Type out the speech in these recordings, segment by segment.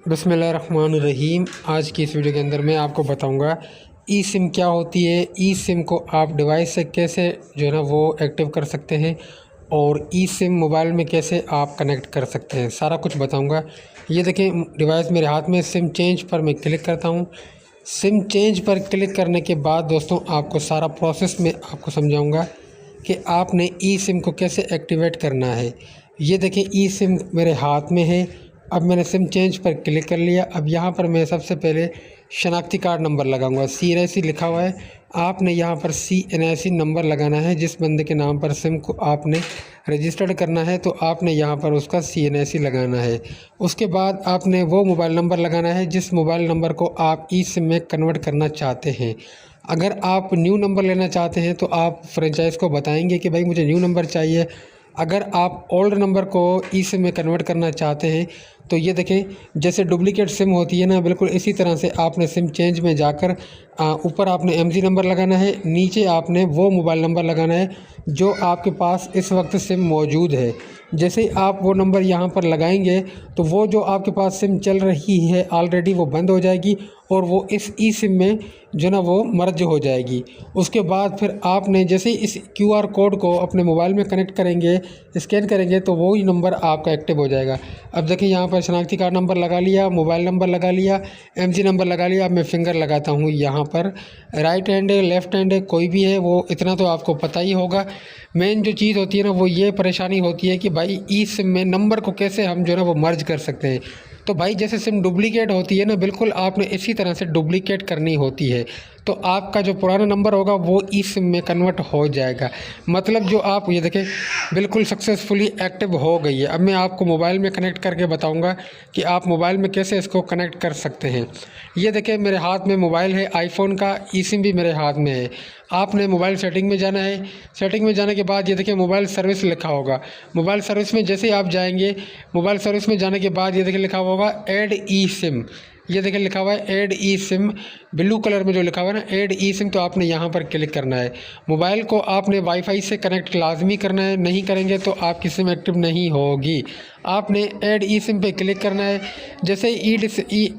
बिस्मिल्लाहिर्रहमानिर्रहीम। आज की इस वीडियो के अंदर मैं आपको बताऊंगा ई सिम क्या होती है, ई सिम को आप डिवाइस से कैसे जो है ना वो एक्टिव कर सकते हैं और ई सिम मोबाइल में कैसे आप कनेक्ट कर सकते हैं, सारा कुछ बताऊंगा। ये देखें डिवाइस मेरे हाथ में, सिम चेंज पर मैं क्लिक करता हूँ। सिम चेंज पर क्लिक करने के बाद दोस्तों आपको सारा प्रोसेस में आपको समझाऊँगा कि आपने ई सिम को कैसे एक्टिवेट करना है। ये देखें ई सिम मेरे हाथ में है। अब मैंने सिम चेंज पर क्लिक कर लिया। अब यहाँ पर मैं सबसे पहले शनाख्ती कार्ड नंबर लगाऊंगा। CNIC लिखा हुआ है, आपने यहाँ पर CNIC नंबर लगाना है। जिस बंदे के नाम पर सिम को आपने रजिस्टर्ड करना है तो आपने यहाँ पर उसका CNIC लगाना है। उसके बाद आपने वो मोबाइल नंबर लगाना है जिस मोबाइल नंबर को आप ई सिम में कन्वर्ट करना चाहते हैं। अगर आप न्यू नंबर लेना चाहते हैं तो आप फ्रेंचाइज को बताएंगे कि भाई मुझे न्यू नंबर चाहिए। अगर आप ओल्ड नंबर को ई सिम में कन्वर्ट करना चाहते हैं तो ये देखें जैसे डुप्लीकेट सिम होती है ना, बिल्कुल इसी तरह से आपने सिम चेंज में जाकर ऊपर आपने MG नंबर लगाना है, नीचे आपने वो मोबाइल नंबर लगाना है जो आपके पास इस वक्त सिम मौजूद है। जैसे आप वो नंबर यहाँ पर लगाएंगे तो वो जो आपके पास सिम चल रही है ऑलरेडी वो बंद हो जाएगी और वो इस ई सिम में जो ना वो मर्ज हो जाएगी। उसके बाद फिर आपने जैसे इस QR कोड को अपने मोबाइल में कनेक्ट करेंगे, स्कैन करेंगे तो वो ही नंबर आपका एक्टिव हो जाएगा। अब देखिए यहाँ पर शनाख्ती कार्ड नंबर लगा लिया, मोबाइल नंबर लगा लिया, MG नंबर लगा लिया। अब मैं फिंगर लगाता हूँ यहाँ पर, राइट हैंड है लेफ़्ट हैंड है कोई भी है, वो इतना तो आपको पता ही होगा। मेन जो चीज़ होती है ना वो ये परेशानी होती है कि भाई ई सिम में नंबर को कैसे हम जो है ना वो मर्ज कर सकते हैं। तो भाई जैसे सिम डुप्लीकेट होती है ना, बिल्कुल आपने इसी तरह से डुप्लीकेट करनी होती है तो आपका जो पुराना नंबर होगा वो ई सिम में कन्वर्ट हो जाएगा। मतलब जो आप ये देखें बिल्कुल सक्सेसफुली एक्टिव हो गई है। अब मैं आपको मोबाइल में कनेक्ट करके बताऊंगा कि आप मोबाइल में कैसे इसको कनेक्ट कर सकते हैं। ये देखें मेरे हाथ में मोबाइल है आईफोन का, ई सिम भी मेरे हाथ में है। आपने मोबाइल सेटिंग में जाना है। सेटिंग में जाने के बाद ये देखिए मोबाइल सर्विस लिखा होगा। मोबाइल सर्विस में जैसे आप जाएंगे, मोबाइल सर्विस में जाने के बाद ये देखिए लिखा हुआ होगा ऐड ई सिम। ये देखिए लिखा हुआ है ऐड ई सिम, ब्लू कलर में जो लिखा हुआ है ना ऐड ई सिम, तो आपने यहाँ पर क्लिक करना है। मोबाइल को आपने वाईफाई से कनेक्ट लाजमी करना है, नहीं करेंगे तो आपकी सिम एक्टिव नहीं होगी। आपने ऐड ई सिम पे क्लिक करना है। जैसे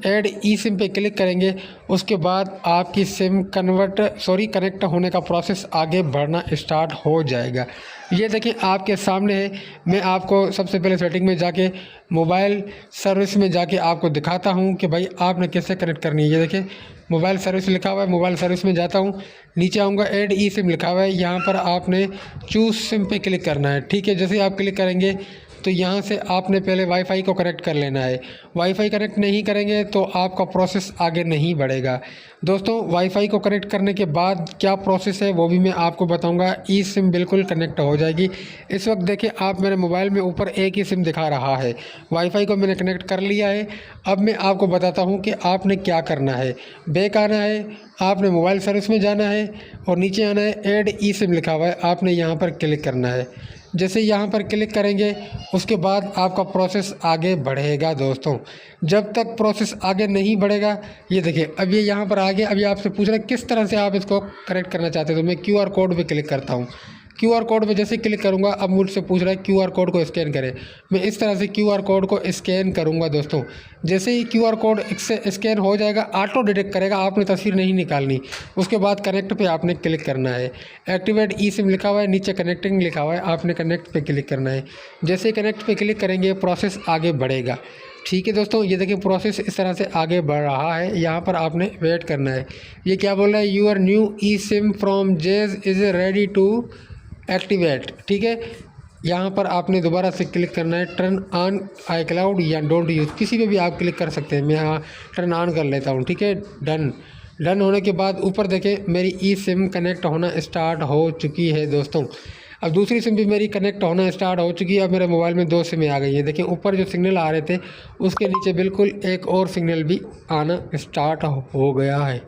ऐड ई सिम पे क्लिक करेंगे उसके बाद आपकी सिम कनेक्ट होने का प्रोसेस आगे बढ़ना स्टार्ट हो जाएगा। ये देखिए आपके सामने है। मैं आपको सबसे पहले सेटिंग में जाके मोबाइल सर्विस में जाके आपको दिखाता हूँ कि भाई आपने कैसे कनेक्ट करनी है। ये देखिए मोबाइल सर्विस लिखा हुआ है, मोबाइल सर्विस में जाता हूँ, नीचे आऊँगा ऐड ई सिम लिखा हुआ है। यहाँ पर आपने चूज़ सिम पे क्लिक करना है। ठीक है, जैसे ही आप क्लिक करेंगे तो यहाँ से आपने पहले वाईफाई को कनेक्ट कर लेना है। वाईफाई कनेक्ट नहीं करेंगे तो आपका प्रोसेस आगे नहीं बढ़ेगा। दोस्तों वाईफाई को कनेक्ट करने के बाद क्या प्रोसेस है वो भी मैं आपको बताऊंगा। ई सिम बिल्कुल कनेक्ट हो जाएगी। इस वक्त देखिए आप मेरे मोबाइल में ऊपर एक ही सिम दिखा रहा है। वाईफाई को मैंने कनेक्ट कर लिया है। अब मैं आपको बताता हूँ कि आपने क्या करना है। बैक आना है, आपने मोबाइल सर्विस में जाना है और नीचे आना है ऐड ई सिम लिखा हुआ है, आपने यहाँ पर क्लिक करना है। जैसे यहाँ पर क्लिक करेंगे उसके बाद आपका प्रोसेस आगे बढ़ेगा। दोस्तों जब तक प्रोसेस आगे नहीं बढ़ेगा, ये देखिए अब ये यहाँ पर आगे अभी आपसे पूछ रहा है किस तरह से आप इसको करेक्ट करना चाहते हैं। तो मैं QR कोड पे क्लिक करता हूँ। QR कोड पे जैसे क्लिक करूँगा अब मुझसे पूछ रहा है QR कोड को स्कैन करें। मैं इस तरह से QR कोड को स्कैन करूँगा। दोस्तों जैसे ही QR कोड स्कैन हो जाएगा ऑटो डिटेक्ट करेगा, आपने तस्वीर नहीं निकालनी। उसके बाद कनेक्ट पे आपने क्लिक करना है। एक्टिवेट ई सिम लिखा हुआ है, नीचे कनेक्टिंग लिखा हुआ है, आपने कनेक्ट पे क्लिक करना है। जैसे कनेक्ट पे क्लिक करेंगे प्रोसेस आगे बढ़ेगा। ठीक है दोस्तों, ये देखिए प्रोसेस इस तरह से आगे बढ़ रहा है। यहाँ पर आपने वेट करना है। ये क्या बोल रहा है, your new e SIM from Jazz is ready to activate. ठीक है, यहाँ पर आपने दोबारा से क्लिक करना है। टर्न ऑन iCloud या डोंट यूज़, किसी पे भी आप क्लिक कर सकते हैं। मैं यहाँ टर्न ऑन कर लेता हूँ। ठीक है, डन होने के बाद ऊपर देखें मेरी ई सिम कनेक्ट होना स्टार्ट हो चुकी है। दोस्तों अब दूसरी सिम भी मेरी कनेक्ट होना स्टार्ट हो चुकी है। अब मेरे मोबाइल में 2 सिमें आ गई हैं। देखिए ऊपर जो सिग्नल आ रहे थे उसके नीचे बिल्कुल एक और सिग्नल भी आना स्टार्ट हो गया है।